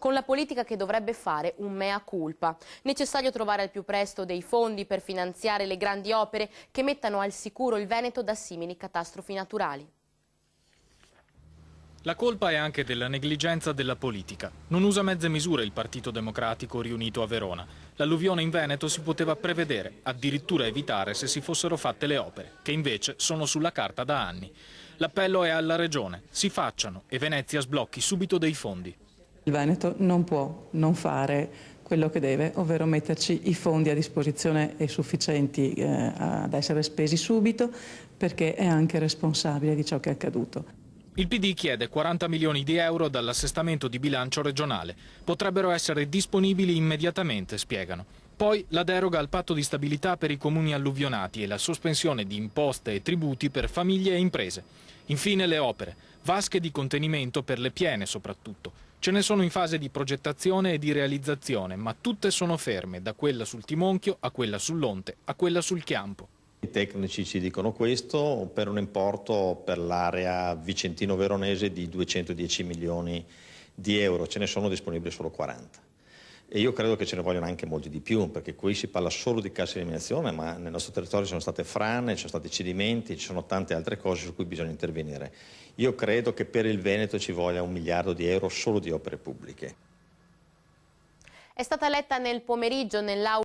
con la politica che dovrebbe fare un mea culpa. Necessario trovare al più presto dei fondi per finanziare le grandi opere che mettano al sicuro il Veneto da simili catastrofi naturali. La colpa è anche della negligenza della politica. Non usa mezze misure il Partito Democratico riunito a Verona. L'alluvione in Veneto si poteva prevedere, addirittura evitare se si fossero fatte le opere, che invece sono sulla carta da anni. L'appello è alla Regione, si facciano e Venezia sblocchi subito dei fondi. Il Veneto non può non fare quello che deve, ovvero metterci i fondi a disposizione e sufficienti ad essere spesi subito, perché è anche responsabile di ciò che è accaduto. Il PD chiede 40 milioni di euro dall'assestamento di bilancio regionale. Potrebbero essere disponibili immediatamente, spiegano. Poi la deroga al patto di stabilità per i comuni alluvionati e la sospensione di imposte e tributi per famiglie e imprese. Infine le opere, vasche di contenimento per le piene soprattutto. Ce ne sono in fase di progettazione e di realizzazione, ma tutte sono ferme, da quella sul Timonchio a quella sull'Onte a quella sul Chiampo. I tecnici ci dicono questo per un importo per l'area vicentino-veronese di 210 milioni di euro, ce ne sono disponibili solo 40. E io credo che ce ne vogliono anche molti di più, perché qui si parla solo di cassa di eliminazione, ma nel nostro territorio ci sono state frane, ci sono stati cedimenti, ci sono tante altre cose su cui bisogna intervenire. Io credo che per il Veneto ci voglia 1 miliardo di euro solo di opere pubbliche. È stata letta nel pomeriggio nell'aula